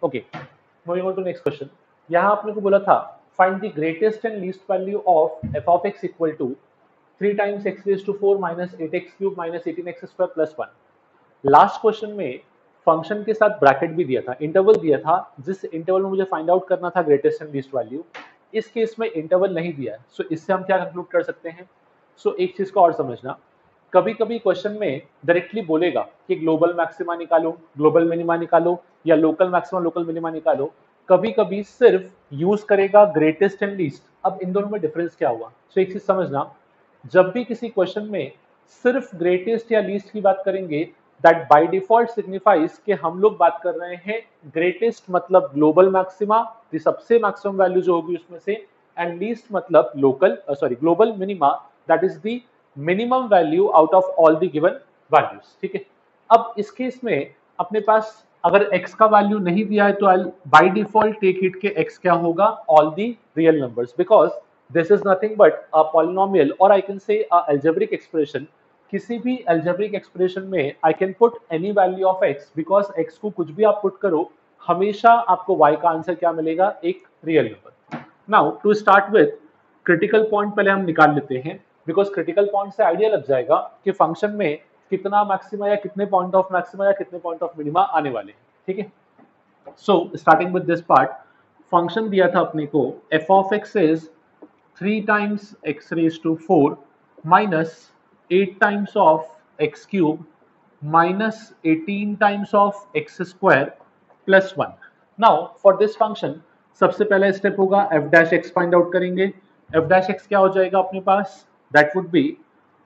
Okay, moving on to next question. यहाँ आपने को बोला था find the greatest and least value of f of x equal to 3 times x raise to 4 minus 8x cube minus 18x square plus 1। Last question में function के साथ bracket भी दिया था, इंटरवल दिया था, जिस इंटरवल में मुझे फाइंड आउट करना था ग्रेटेस्ट एंड लीस्ट वैल्यू। इस केस में इंटरवल नहीं दिया है, सो इससे हम क्या कंक्लूड कर सकते हैं? सो एक चीज को और समझना, कभी कभी क्वेश्चन में डायरेक्टली बोलेगा कि ग्लोबल मैक्सिमा निकालो, ग्लोबल मिनिमा निकालो या लोकल मैक्सिमा लोकल मिनिमा निकालो। कभी कभी सिर्फ यूज करेगा ग्रेटेस्ट एंड लीस्ट। अब इन दोनों में डिफरेंस क्या हुआ? सो एक चीज समझना, जब भी किसी क्वेश्चन में सिर्फ ग्रेटेस्ट या लीस्ट की बात करेंगे, दैट बाय डिफॉल्ट सिग्निफाइज कि हम लोग बात कर रहे हैं ग्रेटेस्ट मतलब ग्लोबल मैक्सिमा, सबसे मैक्सिमम वैल्यू जो होगी उसमें से, एंड लीस्ट मतलब local global minima, that is the minimum value out of all the given values. ठीक है, अब इस केस में अपने पास अगर x का वैल्यू नहीं दिया है तो आई बाय डिफॉल्ट टेक इट के x क्या होगा? All the real numbers, because this is nothing but a polynomial और आई कैन से अ अलजेब्रिक एक्सप्रेशन। किसी भी अलजेब्रिक एक्सप्रेशन में I can put any value of x, because x को कुछ भी आप पुट करो हमेशा आपको y का आंसर क्या मिलेगा? एक real number. Now to start with critical point पहले हम निकाल लेते हैं, बिकॉज क्रिटिकल पॉइंट से आइडिया लग जाएगा कि फंक्शन में कितना मैक्सिमा या कितने पॉइंट ऑफ मैक्सिमा या कितने पॉइंट ऑफ मिनिमा आने वाले हैं। ठीक है, so starting with this part, function दिया था अपने को f of x is 3 times x raise to 4 minus 8 times of x cube minus 18 times of x square plus 1। Now for this function सबसे पहला स्टेप होगा f dash x find out करेंगे। F dash x क्या हो जाएगा अपने पास? That would be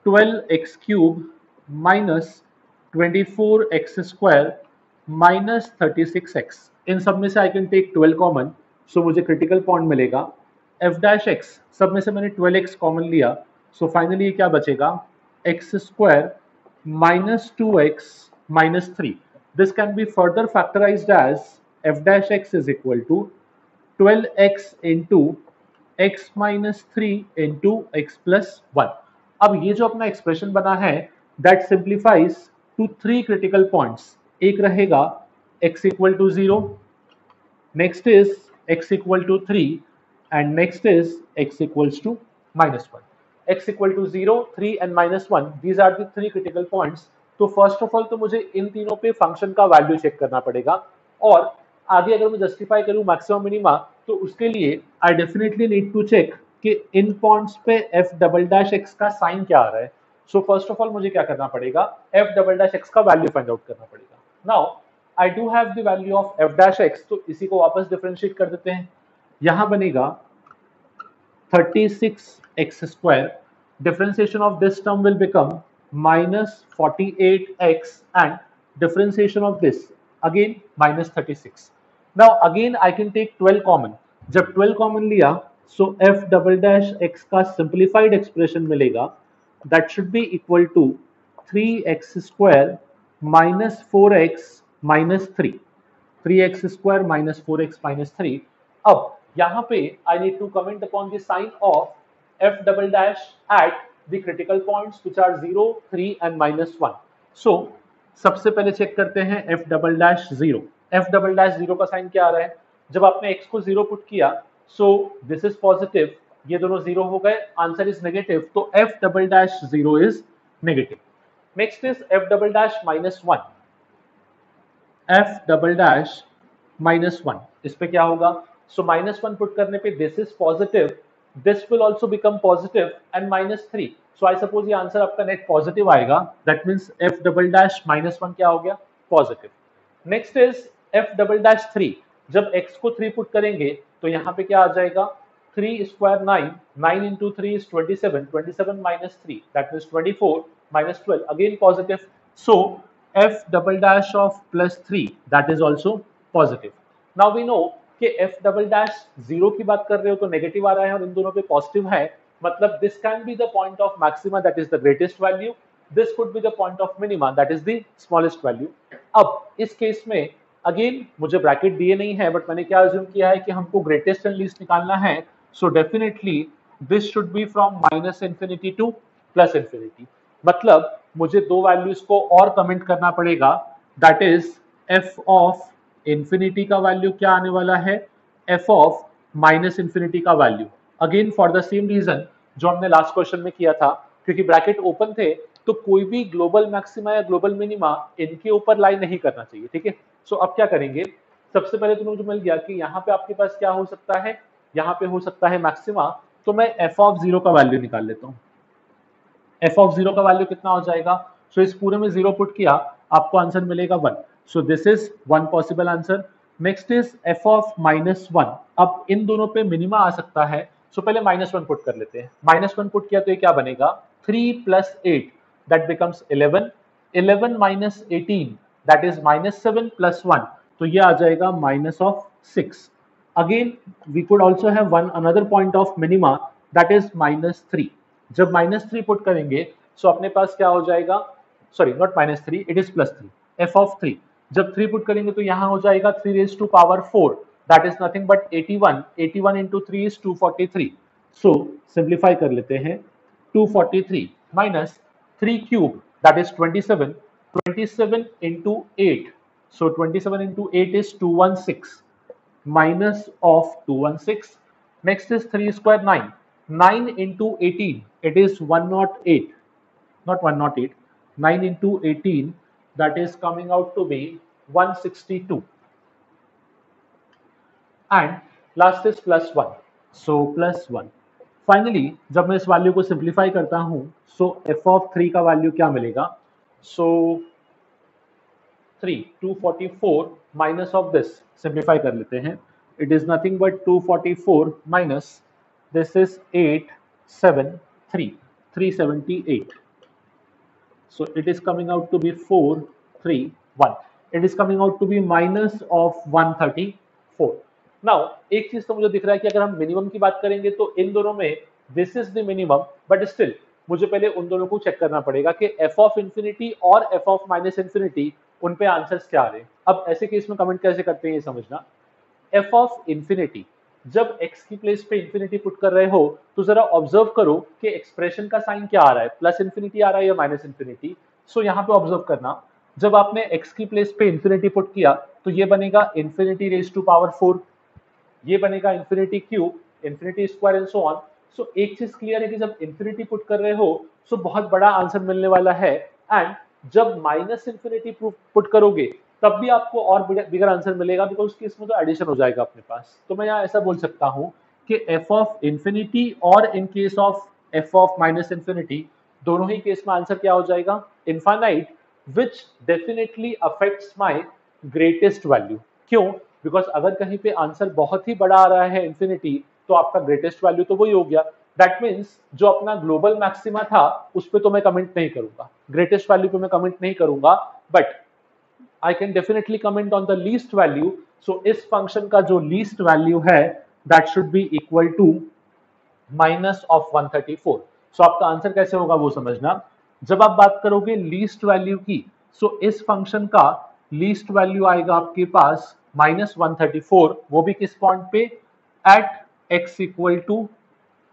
12x cube minus 24x square minus 36x। इन सब में से आई कैन टेक 12 कॉमन, सो मुझे क्रिटिकल पॉइंट मिलेगा एफ डैश एक्स। सब में से मैंने 12x कॉमन लिया, सो फाइनली ये क्या बचेगा? X square minus 2x minus 3। This can be further factorized as f dash x is equal to 12x into x minus 3 into x plus 1। अब ये जो अपना एक्सप्रेशन बना है that simplifies to 3 critical points. एक रहेगा x equal to 0, next is x equal to 3 and next is x equals to minus 1। x equal to 0, 3 and minus 1, these are the 3 critical points. तो first of all तो मुझे इन तीनों पे function का value check करना पड़ेगा, और आगे अगर मैं जस्टिफाई करूं मैक्सिमम मिनिमा तो उसके लिए I definitely need to check कि इन पॉइंट्स पे एफ डबल डैश एक्स का साइन क्या आ रहा है। सो फर्स्ट ऑफ ऑल मुझे क्या करना पड़ेगा? एफ डबल डैश एक्स का वैल्यू फाइंड आउट करना पड़ेगा। Now I do have the value of F dash x, तो इसी को वापस डिफरेंशिएट कर देते हैं। यहां बनेगा 36x square, differentiation of this term will become minus 48x and differentiation of this again minus 36. Now again I can take 12 common. जब 12 common लिया so f double dash x का simplified expression मिलेगा, that should be equal to 3x square minus 4x minus 3. 3x square minus 4x minus 3. अब यहाँ पे I need to comment upon the sign of f double dash at the critical points which are 0, 3 and minus 1. So सबसे पहले check करते हैं f double dash 0. f double dash 0 का sign क्या आ रहा है? जब आपने x को 0 पुट किया so this is positive, ये दोनों 0 हो गए, आंसर इज नेगेटिव, तो f double dash 0 is negative. Next is f double dash minus 1. f double dash minus 1, इस पे क्या होगा? So minus 1 पुट करने पे this is positive, this will also become positive and minus 3. So I suppose ये answer आपका net positive आएगा, that means f double dash minus 1 क्या हो गया? Positive. Next is f double dash 3. जब x को 3 पुट करेंगे तो यहाँ पे क्या आ जाएगा? 3 square 9, 9 into 3 is 27, 27 minus 3, that means 24 minus 12, again positive. So f double dash of plus 3, that is also positive. Now we know कि f डबल डैश 0 की बात कर रहे हो तो नेगेटिव आ रहा है और इन दोनों पे पॉजिटिव है, मतलब this can B the point of maxima that is the greatest value, this could be the point of minima that is the smallest value. अब इस केस में अगेन मुझे ब्रैकेट दिए नहीं है, बट मैंने क्या अज्यूम किया है कि हमको ग्रेटेस्ट एंड लीस्ट निकालना है, so definitely this should be from minus infinity to plus infinity. मतलब मुझे दो वैल्यूज को और कमेंट करना पड़ेगा, that is f of infinity का वैल्यू क्या आने वाला है, एफ ऑफ माइनस इन्फिनिटी का value. Again for the same reason जो हमने लास्ट क्वेश्चन में किया था, क्योंकि ब्रैकेट ओपन थे तो कोई भी ग्लोबल मैक्सिमा या ग्लोबल मिनिमा इनके ऊपर लाई नहीं करना चाहिए, ठीक है। सो अब क्या करेंगे, सबसे पहले तो मुझे मिल गया कि यहाँ पे आपके पास क्या हो सकता है, यहाँ पे हो सकता है मैक्सिमा, तो मैं एफ ऑफ जीरो का वैल्यू निकाल लेता हूँ। एफ ऑफ जीरो का वैल्यू कितना हो जाएगा, सो इस पूरे में जीरो पुट किया, आपको आंसर मिलेगा 1। So this is one possible answer. Next is F of -1। अब इन दोनों पे मिनिमा आ सकता है, सो पहले -1 पुट कर लेते हैं। -1 पुट किया तो ये क्या बनेगा, 3 + 8 दैट बिकम्स 11, 11 - 18 दैट इज -7 + 1, तो ये आ जाएगा -6। Again we could also have one another point of minima that is -3। जब -3 पुट करेंगे सो अपने पास क्या हो जाएगा, sorry not -3, it is +3, F of 3। जब 3 पुट करेंगे तो यहाँ हो जाएगा 3⁴ that is nothing but 81, 81 into 3 is 243। So simplify कर लेते हैं, 243 minus 3 cube that is 27, 27 into 8, so 27 into 8 is 216 minus of 216. Next is 3 square 9, 9 into 18 it is 108, not 108, 9 into 18 that is coming out to be 162, and last is +1, so +1। Finally जब मैं इस value को simplify करता हूं सो F of 3 का value क्या मिलेगा, सो 3 244 minus of this, simplify कर लेते हैं, it is nothing but 244 minus this is 873, 378, so it is coming out to be 431, it is coming out to be minus of 134। Now एक चीज तो मुझे दिख रहा है कि अगर हम मिनिमम की बात करेंगे तो इन दोनों में this is the minimum, but still मुझे पहले उन दोनों को चेक करना पड़ेगा कि एफ ऑफ इन्फिनिटी और एफ ऑफ माइनस इन्फिनिटी उन पे आंसर्स क्या आ रहे हैं। अब ऐसे केस में कमेंट कैसे करते हैं ये समझना, एफ ऑफ इन्फिनिटी जब x की प्लेस पे इन्फिनिटी पुट कर रहे हो तो जरा ऑब्जर्व करो कि एक्सप्रेशन का साइन क्या आ रहा है, प्लस इन्फिनिटी आ रहा है या माइनस इन्फिनिटी। सो यहाँ पे ऑब्जर्व करना, जब आपने x की प्लेस पे इन्फिनिटी पुट किया तो ये बनेगा इन्फिनिटी रेज टू पावर 4, ये बनेगा infinity cube, infinity square and so on. So एक चीज क्लियर है कि जब इन्फिनिटी पुट कर रहे हो सो बहुत बड़ा आंसर मिलने वाला है, एंड जब माइनस इन्फिनिटी पुट करोगे तब भी आपको और बिगर आंसर मिलेगा, बिकॉज इसमें तो एडिशन हो जाएगा अपने पास। तो मैं यहाँ ऐसा बोल सकता हूँ कि एफ ऑफ इन्फिनिटी और in case of f of minus infinity दोनों ही केस में आंसर क्या हो जाएगा, infinite, which definitely affects my greatest value. क्यों, बिकॉज अगर कहीं पे आंसर बहुत ही बड़ा आ रहा है इन्फिनिटी तो आपका ग्रेटेस्ट वैल्यू तो वही हो गया। दैट मीन्स जो अपना ग्लोबल मैक्सिमा था उस पर तो मैं कमेंट नहीं करूंगा, ग्रेटेस्ट वैल्यू पे मैं कमेंट नहीं करूंगा, but I can definitely comment on the least value. So इस फंक्शन का जो least value है that should be equal to minus of 134। So आपका आंसर कैसे होगा वो समझना, जब आप बात करोगे least value की, so इस फंक्शन का least value आएगा आपके पास -134, वो भी किस पॉइंट पे, at x equal to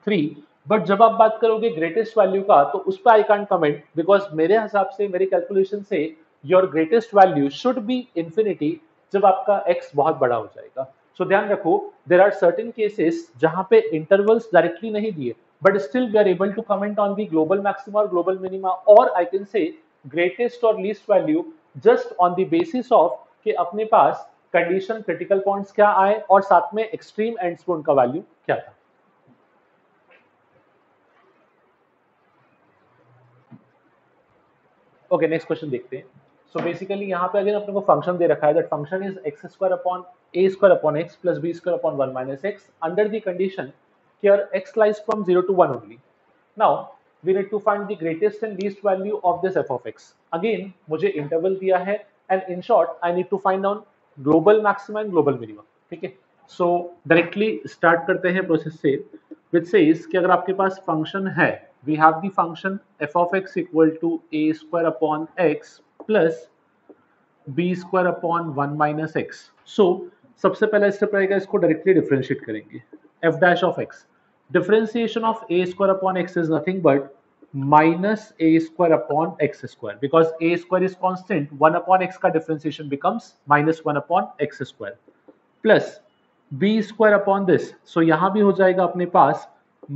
3। But जब आप बात करोगे ग्रेटेस्ट वैल्यू का तो उस पर आई कांट कमेंट, बिकॉज मेरे हिसाब से, मेरी कैलकुलेशन से your greatest value should be infinity जब आपका x बहुत बड़ा हो जाएगा। सो ध्यान रखो, देयर आर सर्टेन केसेस जहां पे इंटरवल्स डायरेक्टली नहीं दिए but still we are able to comment on the global maxima और ग्लोबल मिनिमा, और आई कैन से ग्रेटेस्ट और least value just on the basis of कि अपने पास कंडीशन क्रिटिकल पॉइंट्स क्या आए और साथ में एक्सट्रीम एंड्स पे उनका वैल्यू क्या था। ओके, नेक्स्ट क्वेश्चन देखते हैं। सो बेसिकली यहाँ पे अगेन अपने को फंक्शन दे रखा है, that function is x² upon a² upon x plus b² upon 1 minus x under the condition here x lies from 0 to 1 only। now we need to find the greatest and least value of this f of x। again मुझे interval दिया है and in short I need to find out global maximum and global minimum, ठीक है। सो directly start करते हैं process से, which says कि अगर आपके पास फंक्शन है, we have the function f of x equal to a² upon x plus b² upon 1 minus x। so सबसे पहला स्टेप रहेगा, इसको डायरेक्टली डिफरेंशिएट करेंगे, f dash of x, differentiation of a² upon x is nothing but minus a square upon x square, because a square is constant, 1 upon x का differentiation becomes minus 1 upon x square, plus b square upon this, so यहाँ भी हो जाएगा अपने पास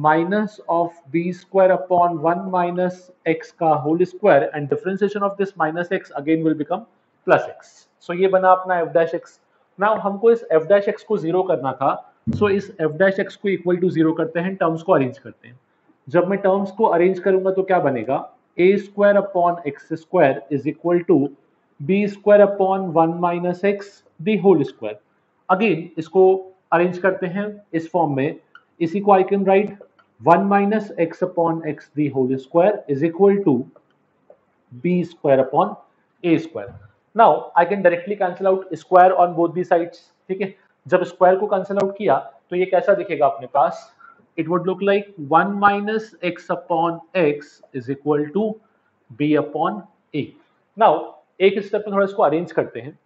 minus of b square upon 1 minus x का whole square, and differentiation of this minus x again will become plus x. So ये बना अपना f dash x. Now हमको इस f dash x को जीरो करना था, so इस f dash x को इक्वल टू जीरो करते हैं, टर्म्स को अरेंज करते हैं. जब मैं टर्म्स को अरेंज करूंगा तो क्या बनेगा, a square upon x square is equal to b square upon 1 minus x the whole square. Again इसको अरेंज करते हैं इस फॉर्म में, इसी को I can write 1 minus x upon x the whole square is equal to b square upon a square. Now I can directly cancel out square on both the sides. ठीक है, जब square को cancel out किया तो ये कैसा दिखेगा अपने पास, it would look like 1 minus x upon x is equal to b upon a. Now एक स्टेप में थोड़ा इसको अरेंज करते हैं.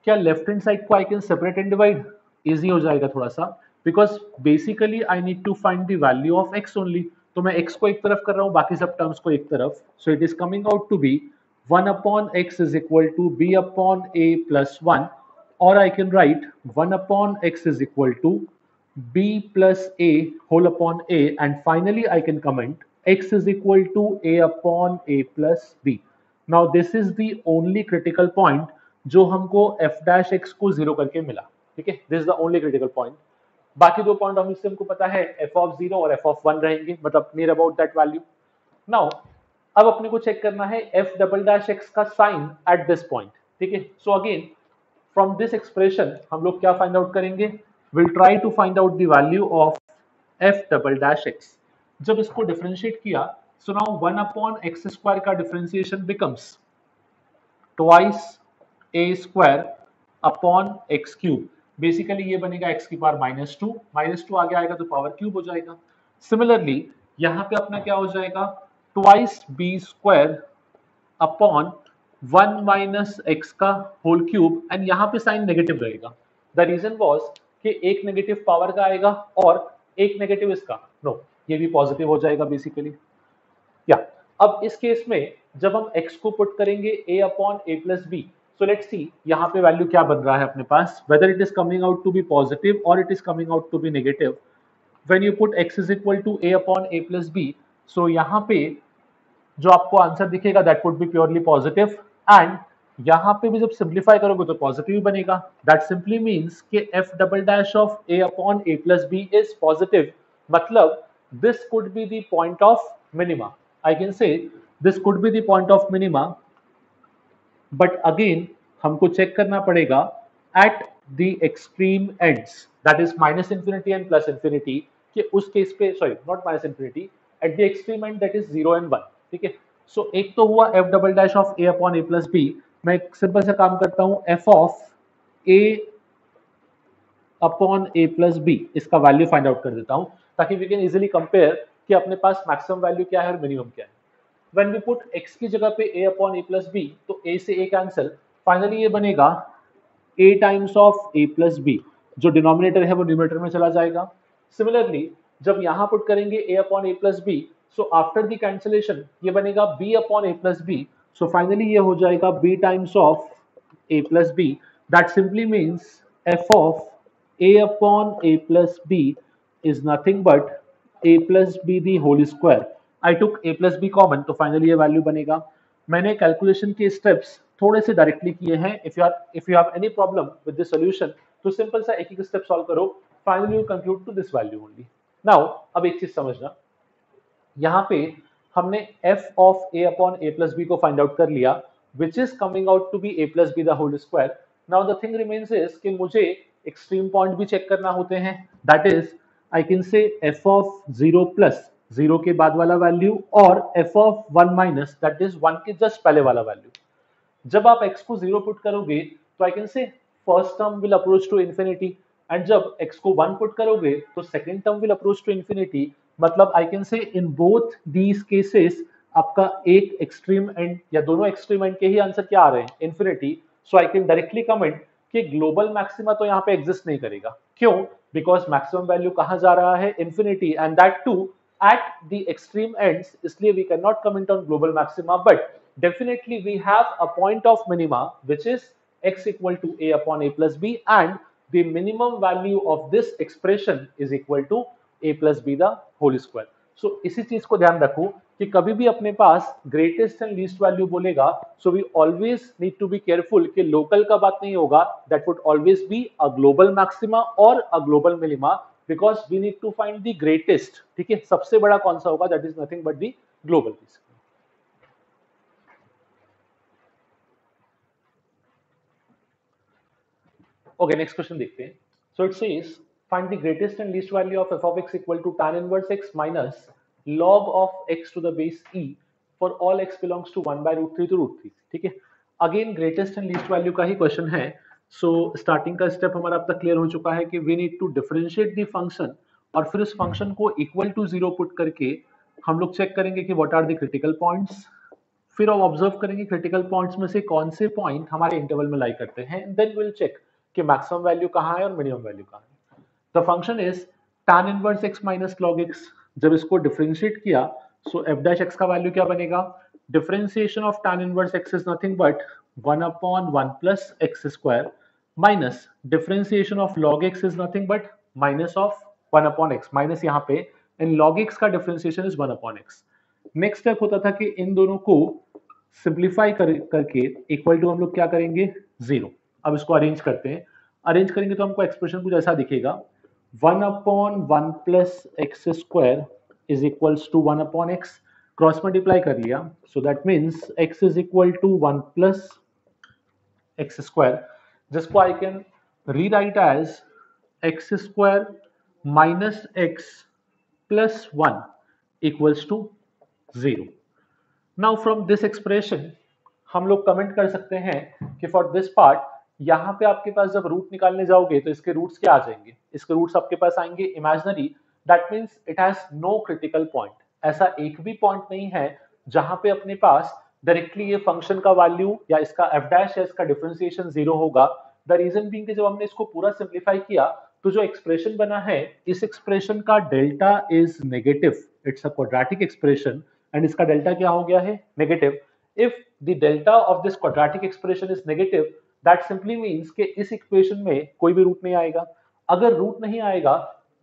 क्या लेफ्ट हैंड साइड को I can separate and divide, easy हो जाएगा थोड़ा सा, because basically I need to find the value of x only. तो मैं x को एक तरफ कर रहा हूँ, बाकी सब टर्म्स को एक तरफ. So it is coming out to be 1 upon x is equal to b upon a plus 1, or I can write 1 upon x is equal to b plus a whole upon a, and finally I can comment x is equal to a upon a plus b. Now this is the only critical point जो हमको f dash x को zero करके मिला. ठीक है, this is the only critical point. बाकी दो point obviously हमको पता है, f of 0 और f of 1 रहेंगे, मतलब near about that value. Now अब अपने को चेक करना है f डबल डैश x का साइन एट दिस पॉइंट. ठीक है, so again from this expression हम लोग क्या फाइंड आउट करेंगे, we'll try to find out the value of f double dash x. जब इसको डिफरेंशिएट किया, so now 1 upon x square का differentiation becomes twice a square upon x cube. Basically ये बनेगा x की पावर -2 आगे आएगा तो पावर क्यूब हो जाएगा. सिमिलरली यहाँ पे अपना क्या हो जाएगा, twice b square upon 1 minus x का होल क्यूब, एंड यहाँ पे साइन नेगेटिव रहेगा. द रीजन वॉज कि एक नेगेटिव पावर का आएगा और एक नेगेटिव इसका, नो ये भी पॉजिटिव हो जाएगा बेसिकली. या अब इस केस में जब हम x को पुट करेंगे a upon a plus b, so let's see यहाँ पे वैल्यू क्या बन रहा है अपने पास, whether it is coming out to be positive और it is coming out to be negative. When you put x is equal to a upon a plus b, so यहाँ पे जो आपको आंसर दिखेगा that would be purely positive, and यहाँ पे भी जब सिंप्लीफाई करोगे तो पॉजिटिव ही बनेगा. दैट सिंपली मीन्स कि f double dash of a upon a plus b is positive, मतलब this could be the point of minima. I can say this could be the point of minima, but again हमको check करना पड़ेगा at the extreme ends, that is minus infinity and plus infinity, कि उस case पे sorry not minus infinity, at the extreme end that is 0 and 1. ठीक है, सो एक तो हुआ f double dash of a upon a plus b. मैं एक सिंपल सा काम करता हूं, f of a upon a plus b, इसका वैल्यू फाइंड आउट कर देता हूं ताकि वी कैन इजीली कंपेयर कि अपने पास मैक्सिमम वैल्यू क्या है और मिनिमम क्या है. व्हेन वी पुट x की जगह पे a upon a plus b, तो a से a कैंसिल, फाइनली ये बनेगा a times of a plus b, जो डिनोमिनेटर है वो न्यूमरेटर में चला जाएगा. सिमिलरली जब यहाँ पुट करेंगे a upon a plus b, so after the cancellation ये बनेगा b upon a plus b, so finally ये हो जाएगा b times of a plus b. That simply means f of a upon a plus b is nothing but a plus b the whole square. I took a plus b common, तो फाइनली ये value बनेगा. मैंने calculation के steps थोड़े से directly किए हैं. If you have any problem with the solution, तो सिंपल सा एक एक स्टेप सॉल्व करो, finally you conclude to this value only. Now अब एक चीज समझना, यहाँ पे हमने f of a upon a plus b को फाइंड आउट कर लिया, which is coming out to be a plus b the whole square. Now the thing remains is कि मुझे एक्सट्रीम पॉइंट भी चेक करना होते हैं, दैट इज आई कैन से f ऑफ 0 प्लस 0 के बाद वाला वैल्यू, और f of 1 minus that is 1 के जस्ट पहले वाला वैल्यू. जब आप x को 0 पुट करोगे तो I can say first term will approach to infinity, and जब x को 1 पुट करोगे तो second term will approach to infinity. मतलब आई कैन से इन बोथ दीज केसेस आपका एक एक्सट्रीम एंड या दोनों एक्सट्रीम एंड के ही आंसर क्या आ रहे हैं, infinity. So I can directly comment कि ग्लोबल मैक्सिमा तो यहाँ पे एग्जिस्ट नहीं करेगा. क्यों? बिकॉज मैक्सिमम वैल्यू कहाँ जा रहा है, infinity, and that to at the extreme ends, इसलिए we cannot comment on global maxima, but definitely we have a point of minima which is x equal to a upon a plus b, and the minimum value of this expression is equal to a plus b the whole square. So इसी चीज को ध्यान रखो कि कभी भी अपने पास ग्रेटेस्ट एंड लीस्ट वैल्यू बोलेगा, so we always need to be careful कि लोकल का बात नहीं होगा, that would always be a global maxima और a global minima, because we need to find the greatest. ठीक है, सबसे बड़ा कौन सा होगा, that is nothing but the global piece. Okay, next question देखते हैं. So it says find the greatest and least value of f of x equal to tan inverse x minus log of x to the base e for all x belongs to 1 by root 3 to root 3. ठीक है, again greatest and least value का ही question है. So starting का step हमारा अब तक clear हो चुका है कि we need to differentiate the function, और फिर उस फंक्शन को इक्वल टू जीरो पुट करके हम लोग चेक करेंगे कि what are the critical points. फिर हम ऑब्जर्व करेंगे क्रिटिकल पॉइंट्स में से कौन से पॉइंट हमारे इंटरवल में लाई करते हैं, देन विल चेक कि मैक्सिमम वैल्यू कहाँ है और मिनिमम वैल्यू कहाँ है. The function is tan inverse x minus log x. जब इसको डिफरेंशिएट किया, सो f dash x का वैल्यू क्या बनेगा, differentiation of tan inverse x is nothing but 1 upon 1 plus x square minus differentiation of log x is nothing but minus of 1 upon x. Minus यहाँ पे इन log x का differentiation is 1 upon x. Next step होता था कि इन दोनों को simplify करके equal to हम लोग क्या करेंगे, जीरो. अब इसको अरेंज करते हैं. अरेंज करेंगे तो हमको एक्सप्रेशन कुछ ऐसा दिखेगा, 1 upon 1 plus x square is equals to 1 upon x. Cross multiply कर लिया, so that means x is equal to 1 plus x square, जिसको I can rewrite as x square minus x plus 1 equals to 0. Now from this expression हम लोग comment कर सकते हैं कि for this part यहाँ पे आपके पास जब रूट निकालने जाओगे तो इसके रूट्स क्या आ जाएंगे, इसके रूट्स आपके पास आएंगे imaginary. That means it has no critical point. ऐसा एक भी पॉइंट नहीं है जहां पे अपने पास डायरेक्टली ये फंक्शन का वैल्यू या इसका एफ डैश या इसका डिफरेंशिएशन जीरो होगा. द रीजन बीइंग कि जब हमने इसको पूरा सिंप्लीफाई किया तो जो एक्सप्रेशन बना है, इस एक्सप्रेशन का delta is negative. It's a quadratic expression and इसका डेल्टा क्या हो गया है, negative. If the delta of this quadratic expression is negative, that simply means कि इस इक्वेशन में कोई भी रूट नहीं आएगा. अगर रूट नहीं आएगा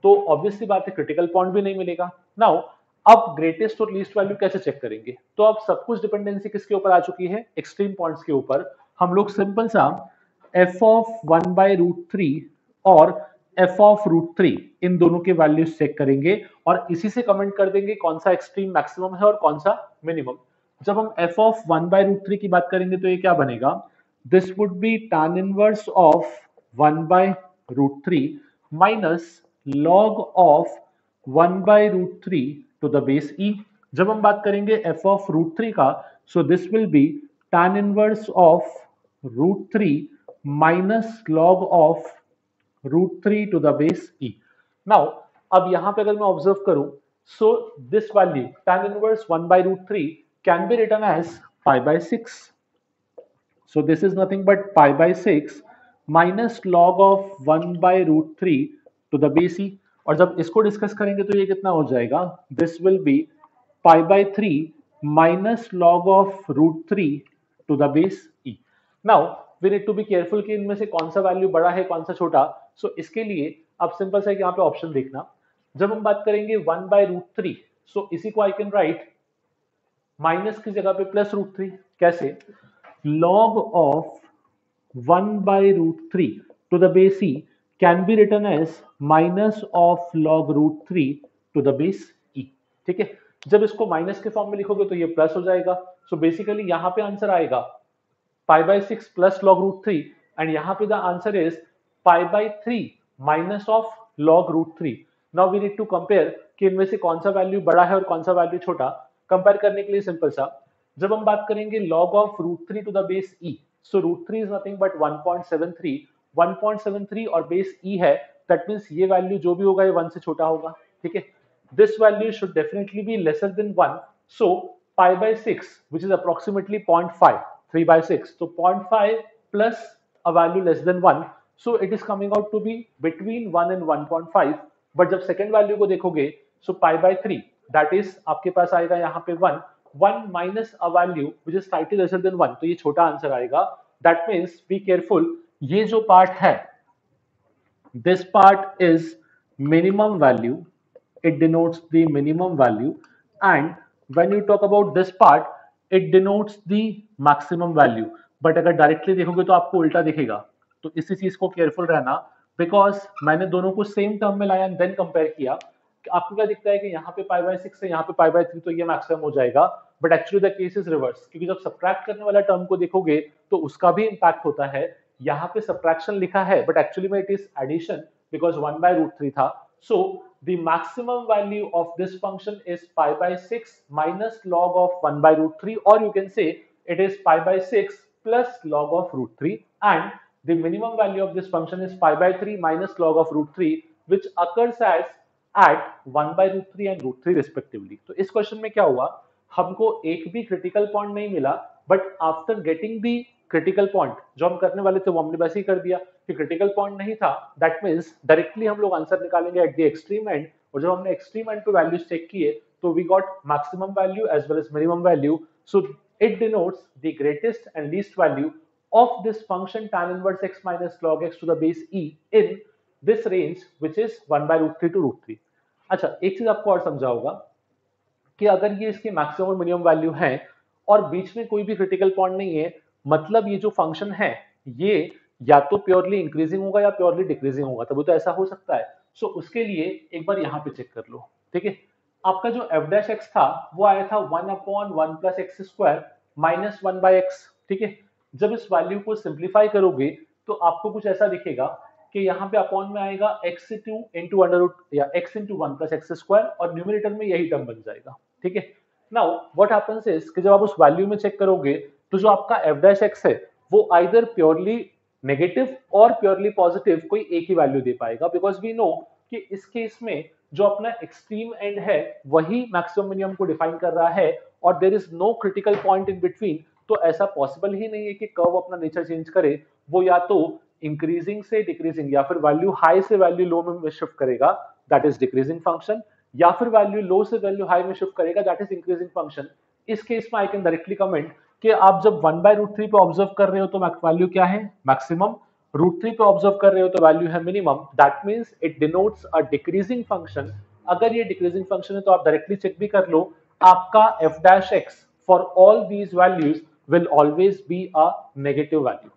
तो ऑब्वियसली बात है क्रिटिकल पॉइंट भी नहीं मिलेगा. नाउ अब ग्रेटेस्ट और लीस्ट वैल्यू कैसे चेक करेंगे, तो अब सब कुछ डिपेंडेंसी किसके ऊपर आ चुकी है, एक्सट्रीम पॉइंट्स के ऊपर. हम लोग सिंपल सा f ऑफ 1 बाय रूट 3 और f ऑफ रूट 3 इन दोनों के वैल्यूज चेक करेंगे और इसी से कमेंट कर देंगे कौन सा एक्सट्रीम मैक्सिमम है और कौन सा मिनिमम. जब हम f ऑफ 1 बाय रूट 3 की बात करेंगे तो ये क्या बनेगा, this would be tan inverse of 1 by root 3 minus log of 1 by root 3 to the base e. जब हम बात करेंगे f of root 3 का, so this will be tan inverse of root 3 minus log of root 3 to the base e. Now, अब यहाँ पे अगर मैं ऑब्जर्व करूं, so this value tan inverse 1 by root 3 can be written as pi by 6. So this is nothing but pi by 6 minus log of 1 by root 3 to the base e. और जब इसको discuss करेंगे तो ये कितना हो जाएगा, this will be pi by 3 minus log of root 3 to the base e. Now we need to be careful कि इनमें से कौन सा वैल्यू बड़ा है कौन सा छोटा. So इसके लिए आप सिंपल सा यहाँ पे ऑप्शन देखना. जब हम बात करेंगे 1 by root 3, so इसी को I can write माइनस की जगह पे प्लस रूट 3. कैसे, log of 1 by root 3 to the base e can be written as minus of log root 3 to the base e. ठीक है, जब इसको माइनस के फॉर्म में लिखोगे तो ये प्लस हो जाएगा. सो बेसिकली यहाँ पे आंसर आएगा pi by 6 plus log root 3 and यहाँ पे the answer is pi by 3 minus of log root 3. Now we need to compare कि इनमें से कौन सा वैल्यू बड़ा है और कौन सा वैल्यू छोटा. कंपेयर करने के लिए सिंपल सा, जब हम बात करेंगे log of root 3 to the base e, so root 3 is nothing but 1.73 और base e है, that means ये वैल्यू जो भी होगा ये 1 से छोटा होगा. ठीक है, this value should definitely be lesser than 1, so pi by 6 which is approximately 0.5, 3 by 6, so 0.5 plus a value less than 1, so it is coming out to be between 1 and 1.5. but जब second value को देखोगे, so pi by 3 that is आपके पास आएगा यहाँ पे 1 minus a value which is slightly lesser than 1, तो ये छोटा आंसर आएगा। दैट मीन्स बी केयरफुल, ये जो पार्ट है this part is minimum value, it denotes the minimum value, and when you talk about this part it denotes the maximum value, but अगर directly देखोगे तो आपको उल्टा दिखेगा, तो इसी चीज को केयरफुल रहना, बिकॉज मैंने दोनों को सेम टर्म में लाया एंड देन कंपेयर किया। आपको क्या दिखता है कि यहाँ पे पाई बाय 6 है, यहाँ पे पाई बाय 3, तो ये मैक्सिमम हो जाएगा, but actually the case is reverse, क्योंकि जब सब्ट्रैक्ट करने वाला टर्म को देखोगे तो उसका भी इंपैक्ट होता है। यहाँ पे सब्ट्रैक्शन लिखा है बट एक्चुअली में it is addition, because 1 by root 3 था। So the maximum value of this function is pi by 6 minus log of 1 by root 3, or you can say it is pi by 6 plus log of root 3, and the minimum value of this function is pi by 3 minus log of root 3, which occurs as at 1 by root 3 and root 3 respectively। तो इस question में क्या हुआ, हमको एक भी critical point नहीं मिला, but after getting the critical point जो हम करने वाले थे वो हमने वैसे ही कर दिया कि क्रिटिकल पॉइंट नहीं था, दैट मींस डायरेक्टली हम लोग आंसर निकालेंगे एट द एक्सट्रीम एंड, और जब हमने एक्सट्रीम एंड पे वैल्यूज चेक किए तो we got maximum value as well as minimum value. So it denotes the greatest and least value of this function tan inverse x minus log x to the base e in this range which is 1 by root 3 to root 3। अच्छा, एक चीज आपको और समझा होगा कि अगर ये इसकी मैक्सिमम और मिनिमम वैल्यू है और बीच में कोई भी क्रिटिकल पॉइंट नहीं है, मतलब ये जो फंक्शन है ये या तो प्योरली इंक्रीजिंग होगा या प्योरली डिक्रीजिंग होगा, तभी तो ऐसा हो सकता है। सो उसके लिए एक बार यहाँ पे चेक कर लो, ठीक है। आपका जो एफ डैश एक्स था वो आया था 1/1 plus x square minus 1 by x, ठीक है। जब इस वैल्यू को सिंप्लीफाई करोगे तो आपको कुछ ऐसा दिखेगा कि यहाँ पे अपॉन में आएगा x2 इंटू अंडर रूट या x into 1 plus x square, और न्यूमरेटर में यही टर्म बन जाएगा, ठीक है। नाउ व्हाट हैपेंस इज कि जब आप उस वैल्यू में चेक करोगे तो जो आपका एफ डैश एक्स है वो आइदर प्योरली नेगेटिव और प्योरली पॉजिटिव कोई एक ही वैल्यू दे पाएगा, बिकॉज वी नो कि इस केस में जो अपना एक्सट्रीम एंड है वही मैक्सिमम मिनिमम को डिफाइन कर रहा है और there is no critical point in between, तो ऐसा पॉसिबल ही नहीं है कि कर्व अपना नेचर चेंज करे, वो या तो इंक्रीजिंग से डिक्रीजिंग या फिर वैल्यू हाई से वैल्यू लो में शिफ्ट करेगा, दैट इज डिक्रीजिंग फंक्शन, या फिर वैल्यू लो से वैल्यू हाई में शिफ्ट करेगा, दैट इज इंक्रीजिंग फंक्शन। इस केस में आई कैन डायरेक्टली कमेंट कि आप जब 1 बाय रूट 3 पे ऑब्जर्व कर रहे हो तो वैल्यू क्या है, मैक्सिमम, रूट 3 पे ऑब्जर्व कर रहे हो तो वैल्यू है minimum, that means it denotes a decreasing function. अगर ये डिक्रीजिंग फंक्शन है तो आप डायरेक्टली चेक भी कर लो, आपका f dash x for all these values will always be a negative value.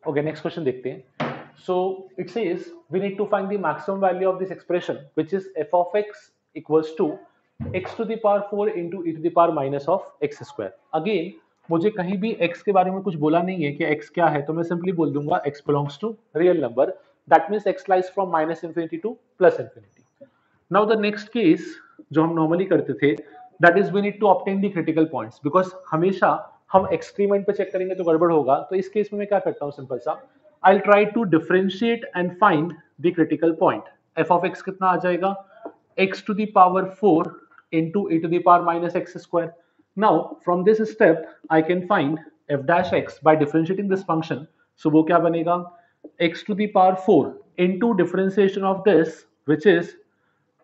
Okay, next question देखते हैं। So it says we need to find the maximum value of this expression, which is f of x equals to x to the power 4 into e to the power minus of x square। Again, मुझे कहीं भी x के बारे में कुछ बोला नहीं है कि x क्या है, तो मैं सिंपली बोल दूंगा x belongs to real number, that means x lies from minus infinity to plus infinity। Now the next case जो हम normally करते थे, that is we need to obtain the critical points, because हमेशा हम extreme पे check करेंगे तो गड़बड़ होगा, तो इस केस में मैं क्या करता हूँ, सिंपल सा I'll try to differentiate and find the critical point। f of x कितना आ जाएगा, x to the power 4 into e to the power minus x square। Now from this step I can find f dash x by differentiating this function। So वो क्या बनेगा, x to the power 4 into differentiation of this which is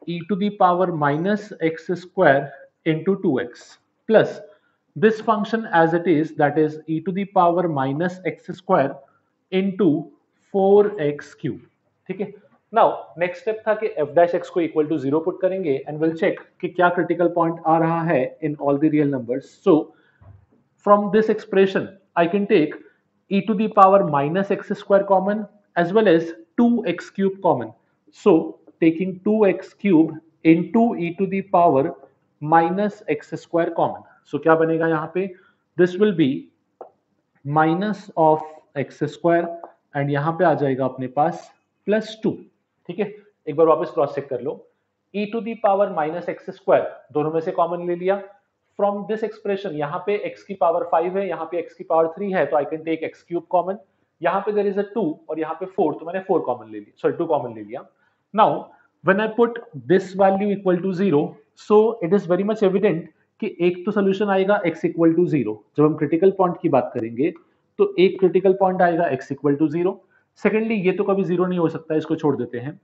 e to the power minus x square into 2x plus this function as it is, that is e to the power minus x square into 4x cube, ठीक है। Now next step था कि f dash x को equal to 0 put करेंगे and will check कि क्या critical point आ रहा है in all the real numbers. So from this expression I can take e to the power minus x square common as well as 2x cube common। So taking 2x cube into e to the power minus x square common, so क्या बनेगा यहाँ पे, this will be minus of x square and यहां पे आ जाएगा अपने पास +2, ठीक है। एक बार वापस क्रॉस चेक कर लो, e to the power minus x square दोनों में से कॉमन ले लिया, फ्रॉम दिस एक्सप्रेशन यहाँ पे x की पावर 5 है, यहाँ पे x की पावर 3 है, तो I can take x cube common, यहाँ पे देयर इज अ 2 और यहाँ पे 4, तो मैंने 4 कॉमन ले लिया, सॉरी 2 कॉमन ले लिया। Now when I put this value equal to 0, so it is very much evident कि एक तो सोल्यूशन आएगा x इक्वल टू 0, जब हम क्रिटिकल पॉइंट की बात करेंगे तो एक क्रिटिकल पॉइंट आएगा x इक्वल टू 0, सेकेंडली ये तो कभी जीरो नहीं हो सकता, इसको छोड़ देते हैं।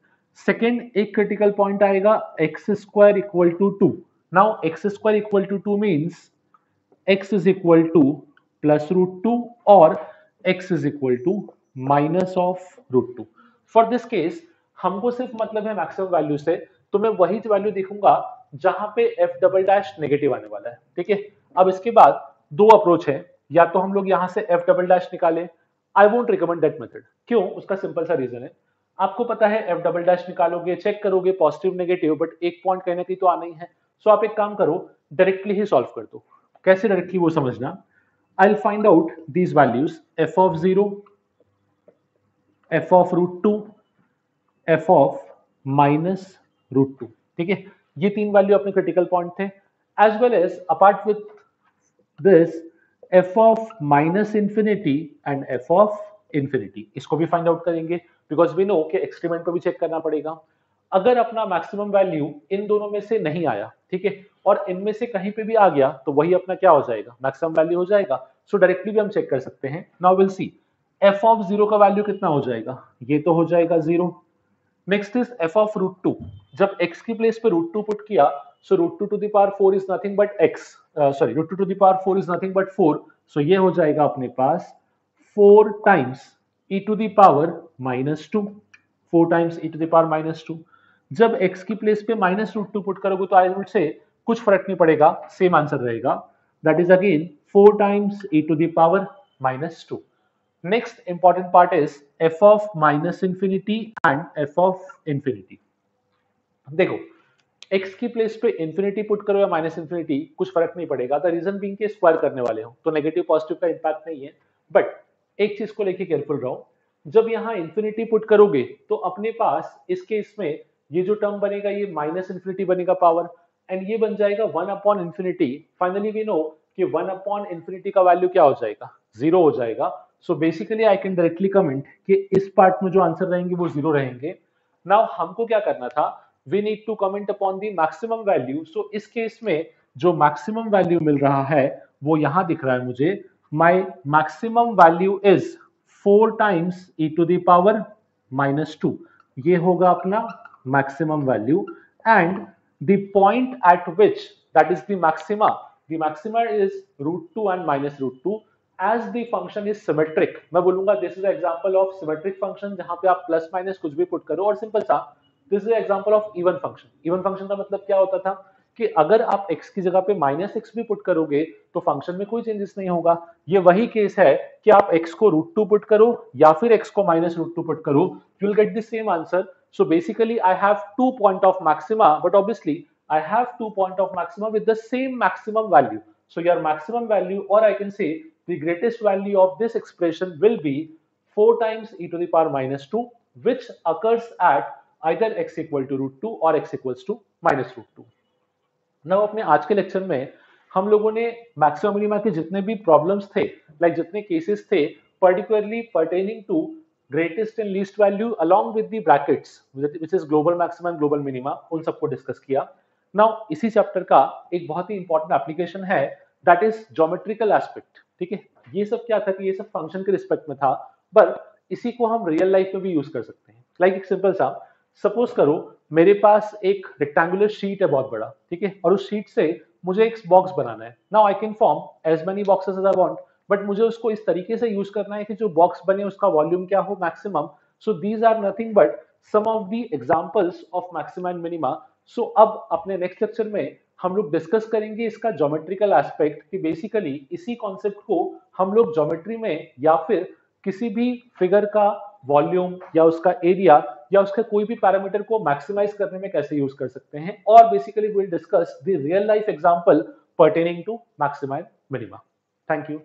सेकेंड एक क्रिटिकल पॉइंट आएगा x square equal to 2। Now x square equal to 2 means x is equal to plus root 2 or x is equal to minus of root 2। For this case हमको सिर्फ मतलब है मैक्सिमम वैल्यू से, तो मैं वही value देखूंगा जहां पे f डबल डैश नेगेटिव आने वाला है। ठीक है, अब इसके बाद दो अप्रोच है, या तो हम लोग यहां से f डबल डैश निकालें। I won't recommend that method. क्यों? उसका सिंपल सा रीजन है, आपको पता है f डबल डैश निकालोगे, चेक करोगे पॉजिटिव नेगेटिव, बट एक पॉइंट कहने की तो आना ही है। सो आप एक काम करो, डायरेक्टली ही सॉल्व कर दो। कैसे डायरेक्टली वो समझना। I will find out these values f of 0, f of root 2, f of minus root 2। ठीक है, ये तीन वैल्यू अपने क्रिटिकल पॉइंट थे। As well as apart with this f of minus infinity and f of infinity, इसको भी find out करेंगे because we know कि एक्सपेरिमेंट को भी चेक करना पड़ेगा। अगर अपना मैक्सिमम वैल्यू इन दोनों में से नहीं आया, ठीक है, और इनमें से कहीं पे भी आ गया, तो वही अपना क्या हो जाएगा, मैक्सिमम वैल्यू हो जाएगा। सो डायरेक्टली भी हम चेक कर सकते हैं। Now will see f of 0 का वैल्यू कितना हो जाएगा, ये तो हो जाएगा 0। Next is f of root 2, जब x की प्लेस पे रूट 2 पुट किया, so root 2 to the power 4 is nothing but x, sorry root 2 to the power 4 is nothing but 4, so ये हो जाएगा अपने पास 4 times e to the power minus 2, 4 times e to the power minus 2। जब x की place पे minus root 2 put करोगे तो आई वुड से कुछ फर्क नहीं पड़ेगा, सेम आंसर रहेगा, that is again 4 times e to the power minus 2। Next important part is f of minus infinity and f of infinity. देखो x की प्लेस पे इंफिनिटी पुट करो या माइनस इंफिनिटी, कुछ फर्क नहीं पड़ेगा। द रीजन बीइंग कि स्क्वायर करने वाले हो तो नेगेटिव पॉजिटिव का इंपैक्ट नहीं है। बट एक चीज को लेके केयरफुल रहो, जब यहाँ इंफिनिटी पुट करोगे तो अपने पास इस केस में ये जो टर्म बनेगा ये माइनस इंफिनिटी बनेगा पावर, एंड ये बन जाएगा 1 upon infinity. Finally we know कि 1 अपॉन इंफिनिटी का वैल्यू क्या हो जाएगा, 0 हो जाएगा। So basically I can directly comment कि इस पार्ट में जो आंसर रहेंगे वो 0 रहेंगे। नाउ हमको क्या करना था, we need to comment upon the maximum value. So इस केस में जो मैक्सिमम वैल्यू मिल रहा है वो यहां दिख रहा है मुझे, my maximum value is 4 times e to the power minus 2, ये होगा अपना maximum value, and the point at which, that is the maxima is root 2 and minus root 2 as the function is symmetric। मैं बोलूंगा this is an example of symmetric function जहां पे आप plus minus कुछ भी पुट करो, और simple सा this is an example of even function। even function का मतलब क्या होता था कि अगर आप x की जगह पे माइनस एक्स भी पुट करोगे तो फंक्शन में कोई चेंजेस नहीं होगा। ये वही केस है कि आप x को रूट 2 पुट करो या फिर x को माइनस रूट 2 पुट करो, you will get the same answer. So basically I have 2 point of maxima, but obviously I have 2 point of maxima with the same maximum value. So your maximum value, or I can say the greatest value of this expression will be 4 times e to the power minus 2, which occurs at either x equal to root 2 or x equals to minus root 2. Now अपने आज के lecture में हम लोगों ने maximum minima के जितने भी प्रॉब्लम्स थे, लाइक जितने केसेस थे, particularly pertaining to greatest and least value along with the brackets which is global maxima and global minima, उन सबको डिस्कस किया। नाउ इसी चैप्टर का एक बहुत ही इंपॉर्टेंट एप्लीकेशन है, दैट इज ज्योमेट्रिकल एस्पेक्ट। ठीक है, ये सब क्या था कि ये सब फंक्शन के रिस्पेक्ट में था, बट इसी को हम रियल लाइफ में भी यूज कर सकते हैं। लाइक एक सिंपल सा सपोज करो मेरे पास एक रेक्टेंगुलर शीट है बहुत बड़ा, ठीक है, और उस शीट से मुझे एक बॉक्स बनाना है। Now I can form as many boxes as I want, but मुझे उसको इस तरीके से यूज करना है कि जो बॉक्स बने उसका वॉल्यूम क्या हो, maximum. So these are nothing but some of the examples of maxima and minima. So अब अपने नेक्स्ट लेक्चर में हम लोग डिस्कस करेंगे इसका ज्योमेट्रिकल एस्पेक्ट, कि बेसिकली इसी कॉन्सेप्ट को हम लोग ज्योमेट्री में या फिर किसी भी फिगर का वॉल्यूम या उसका एरिया या उसके कोई भी पैरामीटर को मैक्सिमाइज करने में कैसे यूज कर सकते हैं, और basically we will discuss the real life example pertaining to maxima and minima. Thank you.